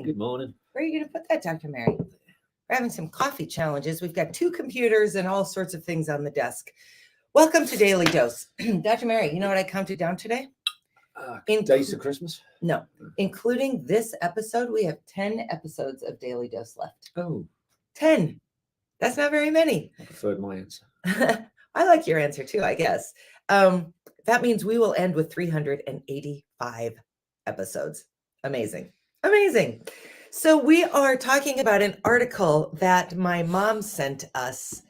Good morning. Where are you going to put that, Dr. Mary? We're having some coffee challenges. We've got 2 computers and all sorts of things on the desk. Welcome to Daily Dose. Dr. Mary, you know what I counted down today? Days of Christmas? No. Including this episode, we have 10 episodes of Daily Dose left. Oh. 10. That's not very many. I preferred my answer. I like your answer too, I guess. That means we will end with 385 episodes. Amazing. Amazing. So we are talking about an article that my mom sent us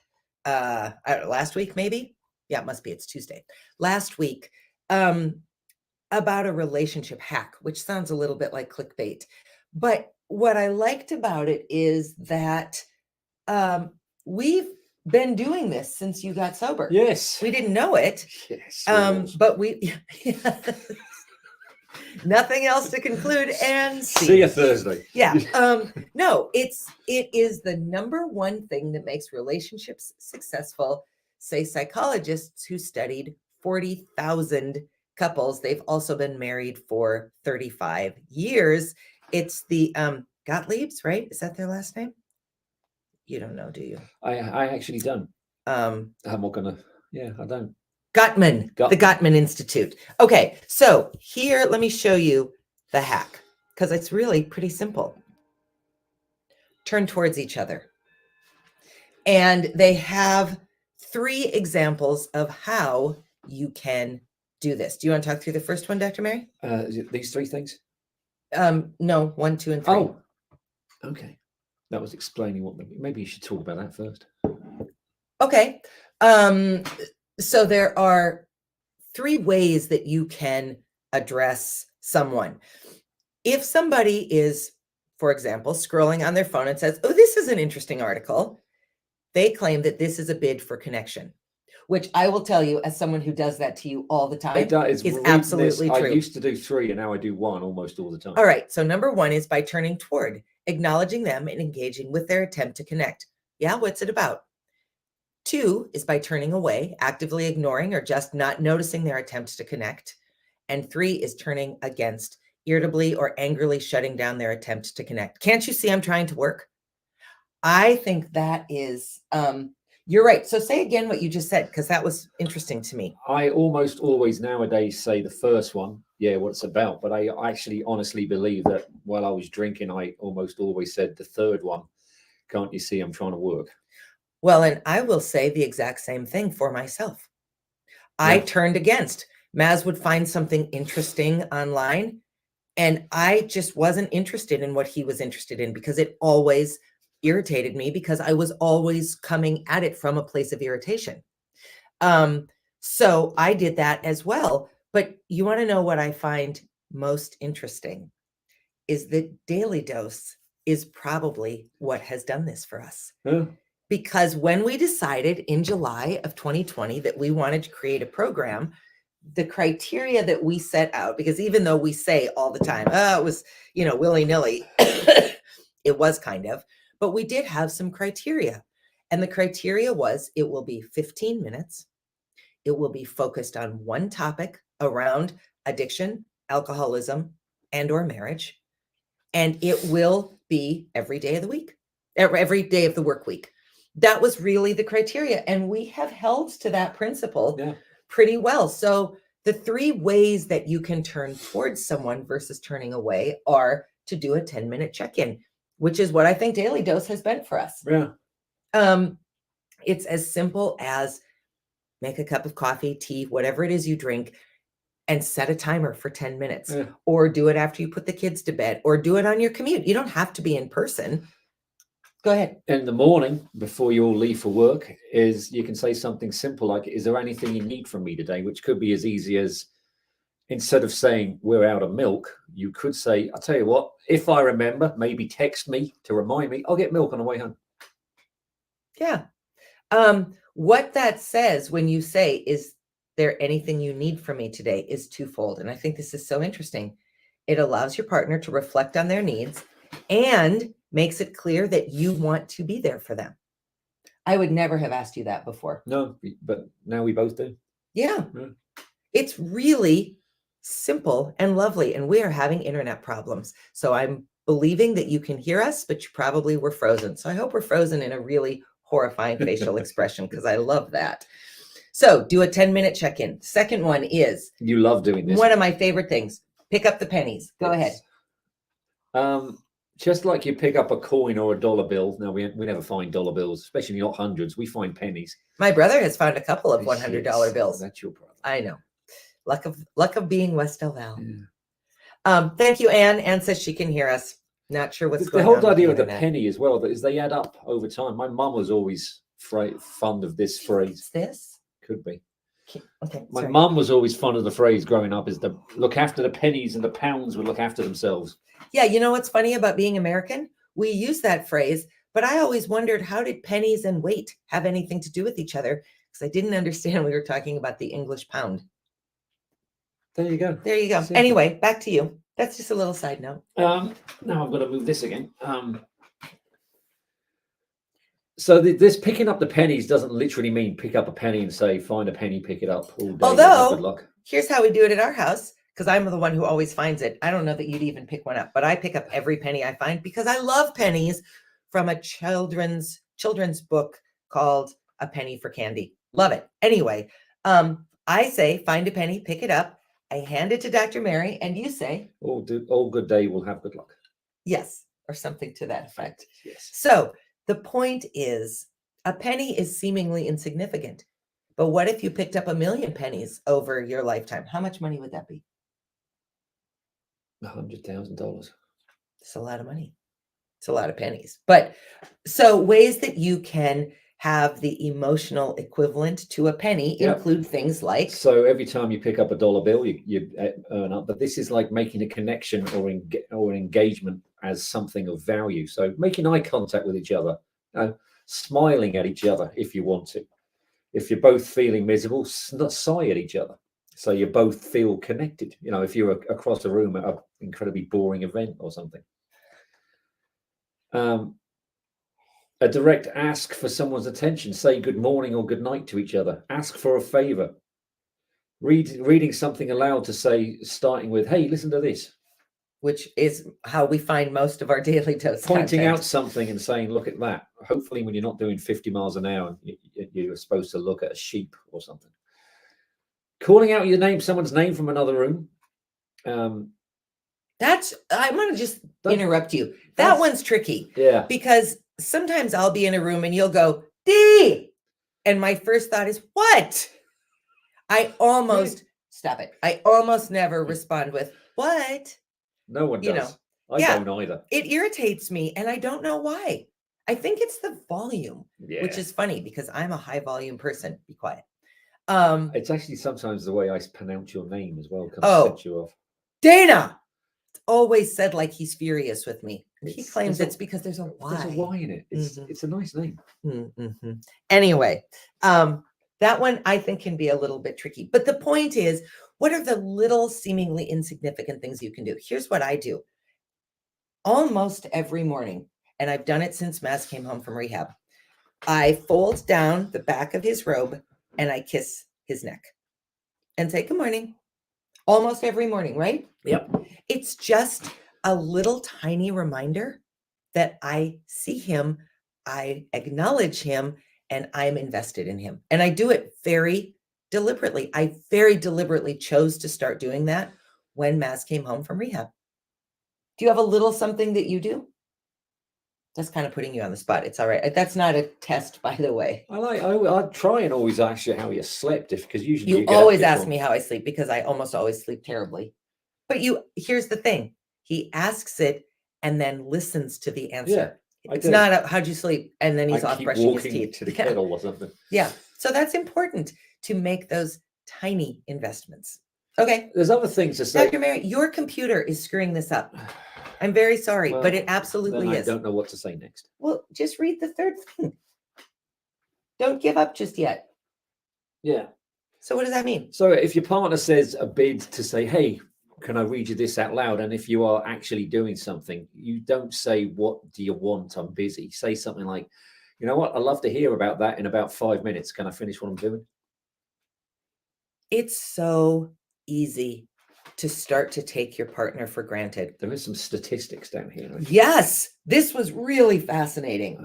last week, maybe? Yeah, it must be. It's Tuesday. Last week, about a relationship hack, which sounds a little bit like clickbait. But what I liked about it is that we've been doing this since you got sober. Yes. We didn't know it. Yes. But we nothing else to conclude and see you Thursday. Yeah. No, it is the number one thing that makes relationships successful, say psychologists who studied 40,000 couples. They've also been married for 35 years. It's the Gottliebs, right? Is that their last name? You don't know, do you? I actually don't. I'm not gonna. Yeah, I don't. Gottman, the Gottman Institute. Okay, so here, let me show you the hack because it's really pretty simple. Turn towards each other. And they have 3 examples of how you can do this. Do you want to talk through the first one, Dr. Mary? Is it these 3 things? No, 1, 2, and 3. Oh, okay. That was explaining what maybe you should talk about that first. Okay. So there are 3 ways that you can address someone. If somebody is, for example, scrolling on their phone and says, oh, this is an interesting article, they claim that this is a bid for connection, which I will tell you as someone who does that to you all the time is absolutely true. I used to do 3 and now I do 1 almost all the time. All right. So number 1 is by turning toward, acknowledging them and engaging with their attempt to connect. Yeah, what's it about? 2 is by turning away, actively ignoring or just not noticing their attempts to connect. And 3 is turning against, irritably or angrily shutting down their attempt to connect. Can't you see I'm trying to work? I think that is, you're right. So say again what you just said, because that was interesting to me. I almost always nowadays say the first one, yeah, what it's about. But I actually honestly believe that while I was drinking, I almost always said the third one. Can't you see I'm trying to work? Well, and I will say the exact same thing for myself. Yeah. I turned against. Maz would find something interesting online, and I just wasn't interested in what he was interested in because it always irritated me because I was always coming at it from a place of irritation. So I did that as well. But you want to know what I find most interesting is that Daily Dose is probably what has done this for us. Yeah. Because when we decided in July of 2020 that we wanted to create a program, the criteria that we set out, because even though we say all the time, oh, it was, willy-nilly, it was kind of, but we did have some criteria. And the criteria was it will be 15 minutes. It will be focused on one topic around addiction, alcoholism, and or marriage. And it will be every day of the week, every day of the work week. That was really the criteria. And we have held to that principle pretty well. So the 3 ways that you can turn towards someone versus turning away are to do a 10-minute check-in, which is what I think Daily Dose has been for us. Yeah. It's as simple as make a cup of coffee, tea, whatever it is you drink, and set a timer for 10 minutes, or do it after you put the kids to bed, or do it on your commute. You don't have to be in person. Go ahead. In the morning, before you all leave for work, you can say something simple like, is there anything you need from me today? Which could be as easy as, instead of saying we're out of milk, you could say, I'll tell you what, if I remember, maybe text me to remind me, I'll get milk on the way home. Yeah. What that says when you say, is there anything you need from me today, is twofold. And I think this is so interesting. It allows your partner to reflect on their needs and makes it clear that you want to be there for them. I would never have asked you that before. No, but now we both do. Yeah. It's really simple and lovely. And we are having internet problems. So I'm believing that you can hear us, but you probably were frozen. So I hope we're frozen in a really horrifying facial expression, because I love that. So do a 10-minute check-in. Second one is, You love doing this. one of my favorite things. Pick up the pennies. Go ahead. Just like you pick up a coin or a dollar bill. Now we never find dollar bills, especially not hundreds. We find pennies. My brother has found a couple of $100 Yes, bills. that's your brother. I know. Luck of being West Del Val. Yeah. Thank you, Anne. Anne says she can hear us. Not sure what's going The on. whole idea with of the penny as well, is they add up over time. My mum was always fond of this phrase. What's this? Could be. Okay. My mum was always fond of the phrase growing up, is to look after the pennies and the pounds would look after themselves. Yeah, you know what's funny about being American? We use that phrase, but I always wondered, how did pennies and weight have anything to do with each other? Because I didn't understand we were talking about the English pound. There you go. There you go. Simple. Anyway, back to you. That's just a little side note. Now I've got to move this again. So this picking up the pennies doesn't literally mean pick up a penny and say, find a penny, pick it up all day. Although, good luck. Here's how we do it at our house, because I'm the one who always finds it. I don't know that you'd even pick one up, but I pick up every penny I find because I love pennies, from a children's book called A Penny for Candy. Love it. Anyway, I say, find a penny, pick it up. I hand it to Dr. Mary, and you say, all good day will have good luck. Yes, or something to that effect. Yes. So the point is, a penny is seemingly insignificant. But what if you picked up 1,000,000 pennies over your lifetime? How much money would that be? $100,000. It's a lot of money. It's a lot of pennies. But so ways that you can have the emotional equivalent to a penny include things like. So every time you pick up a dollar bill, you earn up. But this is like making a connection or an engagement as something of value. So making eye contact with each other, smiling at each other if you want to. If you're both feeling miserable, sigh at each other. So you both feel connected. If you're across a room at an incredibly boring event or something. A direct ask for someone's attention. Say good morning or good night to each other. Ask for a favor. Reading something aloud to say, starting with, hey, listen to this. Which is how we find most of our daily dose Pointing content. out something and saying, look at that. Hopefully when you're not doing 50 miles an hour, you're supposed to look at a sheep or something. Calling out someone's name from another room. I'm going to just interrupt you. That one's tricky. Yeah. Because sometimes I'll be in a room and you'll go, Dee! And my first thought is, what? Stop it. I almost never respond with, what? No one does. I don't either. It irritates me, and I don't know why. I think it's the volume, which is funny because I'm a high volume person. Be quiet. It's actually sometimes the way I pronounce your name as well can set you off. Dana! It's always said like he's furious with me. He claims it's because there's a Y. There's a Y in it. It's a nice name. Mm-hmm. Anyway, that one I think can be a little bit tricky. But the point is, what are the little seemingly insignificant things you can do? Here's what I do. Almost every morning, and I've done it since Maz came home from rehab, I fold down the back of his robe and I kiss his neck and say, good morning. Almost every morning, right? Yep. It's just a little tiny reminder that I see him, I acknowledge him, and I'm invested in him. And I do it very deliberately. I very deliberately chose to start doing that when Maz came home from rehab. Do you have a little something that you do? That's kind of putting you on the spot. It's all right. That's not a test, by the way. I try and always ask you how you slept, because usually you always ask me how I sleep, because I almost always sleep terribly. But here's the thing. He asks it and then listens to the answer. Yeah, it's not how'd you sleep? And then he's off brushing his teeth. To the kettle or something. Yeah. So that's important to make those tiny investments. Okay. There's other things to say. Dr. Mary, your computer is screwing this up. I'm very sorry, but it absolutely is. I don't know what to say next. Well, just read the third thing. Don't give up just yet. Yeah. So what does that mean? So if your partner says a bid to say, hey, can I read you this out loud? And if you are actually doing something, you don't say, what do you want? I'm busy. Say something like, you know what? I'd love to hear about that in about 5 minutes. Can I finish what I'm doing? It's so easy to start to take your partner for granted. There is some statistics down here. Yes, this was really fascinating.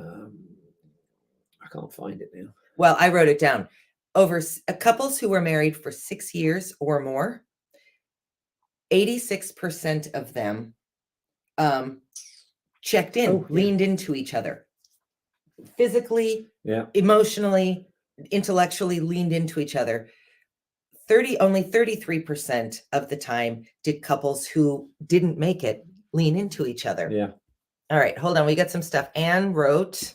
I can't find it now. Well, I wrote it down. Over couples who were married for 6 years or more, 86% of them checked in, leaned into each other. Physically, emotionally, intellectually leaned into each other. Only 33% of the time did couples who didn't make it lean into each other. Yeah. All right, hold on. We got some stuff. Anne wrote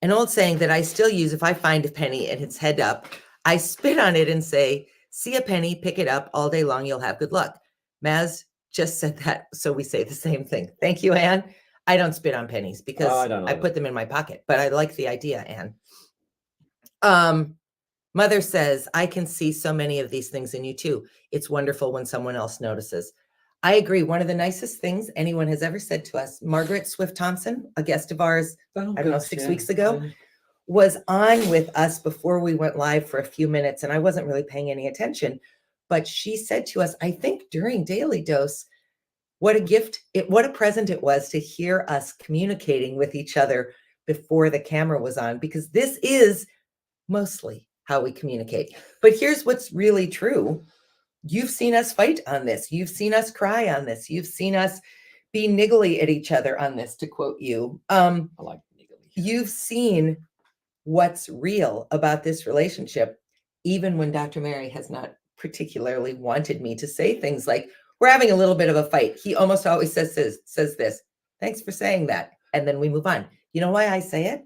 an old saying that I still use. If I find a penny and it's head up, I spit on it and say, see a penny, pick it up all day long. You'll have good luck. Maz just said that. So we say the same thing. Thank you, Anne. I don't spit on pennies because I put them in my pocket, but I like the idea, Anne. Mother says, I can see so many of these things in you too. It's wonderful when someone else notices. I agree. One of the nicest things anyone has ever said to us, Margaret Swift Thompson, a guest of ours, I don't know, 6 weeks ago, was on with us before we went live for a few minutes. And I wasn't really paying any attention, but she said to us, I think during Daily Dose, what a gift, what a present it was to hear us communicating with each other before the camera was on, because this is mostly how we communicate. But here's what's really true. You've seen us fight on this. You've seen us cry on this. You've seen us be niggly at each other on this, to quote you. I like niggly. You've seen what's real about this relationship, even when Dr. Mary has not particularly wanted me to say things like, we're having a little bit of a fight. He almost always says this, thanks for saying that. And then we move on. You know why I say it?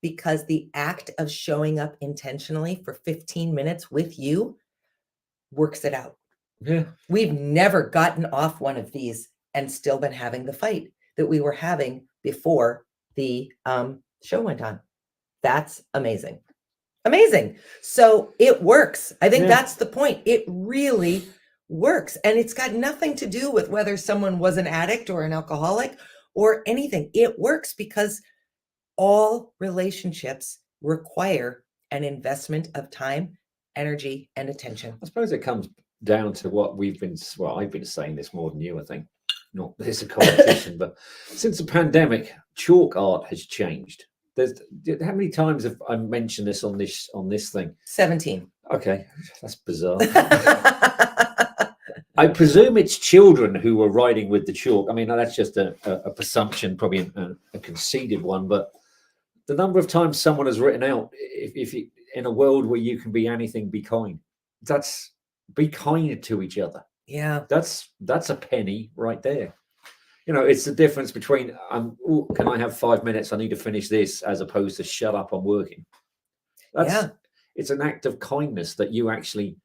Because the act of showing up intentionally for 15 minutes with you works it out. Yeah. We've never gotten off one of these and still been having the fight that we were having before the show went on. That's amazing. Amazing. So it works. I think that's the point. It really works. And it's got nothing to do with whether someone was an addict or an alcoholic or anything. It works because all relationships require an investment of time, energy, and attention. I suppose it comes down to what I've been saying this more than you, I think. Not there's a competition, but since the pandemic, chalk art has changed. How many times have I mentioned this on this thing? 17. Okay, that's bizarre. I presume it's children who are writing with the chalk. I mean, that's just a presumption, probably a conceited one, but the number of times someone has written out, if in a world where you can be anything, be kind. Be kind to each other. Yeah. That's a penny right there. You know, it's the difference between can I have 5 minutes? I need to finish this, as opposed to shut up, I'm working. It's an act of kindness that you actually,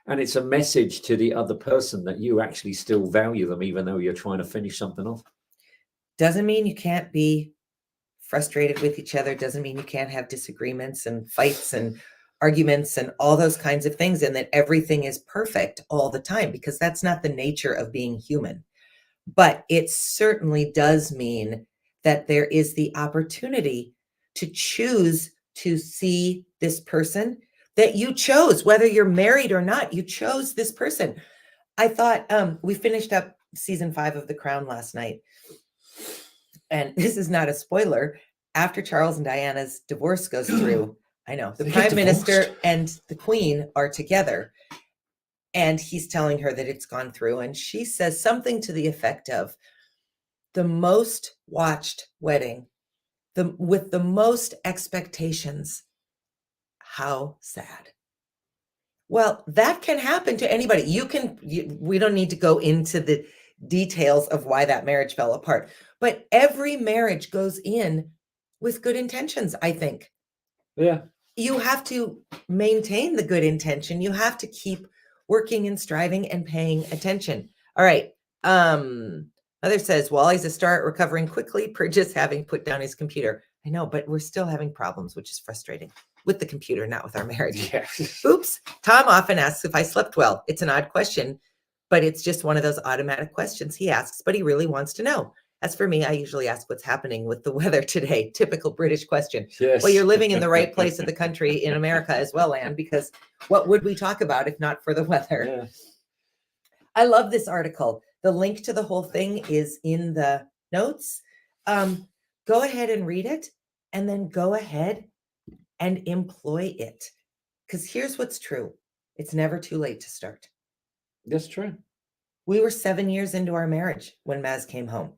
and it's a message to the other person that you actually still value them, even though you're trying to finish something off. Doesn't mean you can't be frustrated with each other. Doesn't mean you can't have disagreements and fights and arguments and all those kinds of things, and that everything is perfect all the time, because that's not the nature of being human. But it certainly does mean that there is the opportunity to choose to see this person that you chose, whether you're married or not. You chose this person. I thought we finished up season 5 of The Crown last night. And this is not a spoiler. After Charles and Diana's divorce goes through, I know, the Prime Minister and the Queen are together. And he's telling her that it's gone through. And she says something to the effect of, the most watched wedding, with the most expectations. How sad. Well, that can happen to anybody. We don't need to go into the details of why that marriage fell apart, but every marriage goes in with good intentions, I think. Yeah. You have to maintain the good intention. You have to keep working and striving and paying attention. All right. Mother says, Wally's a star at recovering quickly per just having put down his computer. I know, but we're still having problems, which is frustrating with the computer, not with our marriage. Yes. Oops. Tom often asks if I slept well. It's an odd question, but it's just one of those automatic questions he asks, but he really wants to know. As for me, I usually ask what's happening with the weather today. Typical British question. Yes. Well, you're living in the right place of the country in America as well, Anne, because what would we talk about if not for the weather? Yeah. I love this article. The link to the whole thing is in the notes. Go ahead and read it, and then go ahead and employ it. Because here's what's true. It's never too late to start. That's true. We were 7 years into our marriage when Maz came home.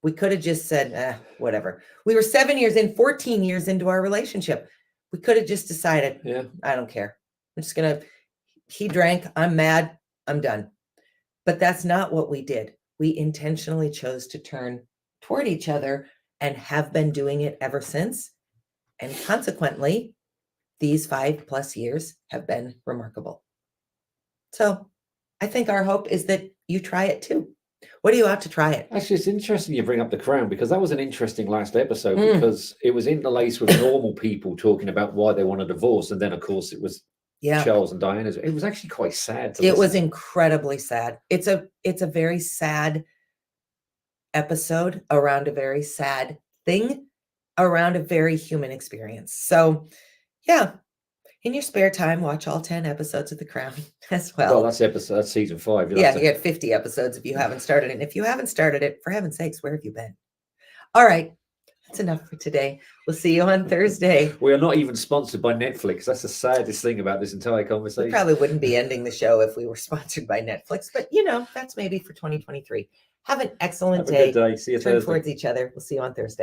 We could have just said, whatever. We were 7 years in, 14 years into our relationship. We could have just decided, Yeah. I don't care. I'm just going to, he drank, I'm mad, I'm done. But that's not what we did. We intentionally chose to turn toward each other and have been doing it ever since. And consequently, these 5+ years have been remarkable. So I think our hope is that you try it too. What are you out to try it? Actually, it's interesting you bring up The Crown, because that was an interesting last episode, because it was interlaced with normal people talking about why they want a divorce. And then, of course, it was Charles and Diana's. It was actually quite sad to listen. It was incredibly sad. It's a very sad episode around a very sad thing, around a very human experience. So yeah, in your spare time, watch all 10 episodes of The Crown as well. Well, that's season 5. You had 50 episodes if you haven't started it. And if you haven't started it, for heaven's sakes, where have you been? All right. That's enough for today. We'll see you on Thursday. We are not even sponsored by Netflix. That's the saddest thing about this entire conversation. We probably wouldn't be ending the show if we were sponsored by Netflix, but that's maybe for 2023. Have an excellent day. Have a good day. See you Turn Thursday. towards each other. We'll see you on Thursday.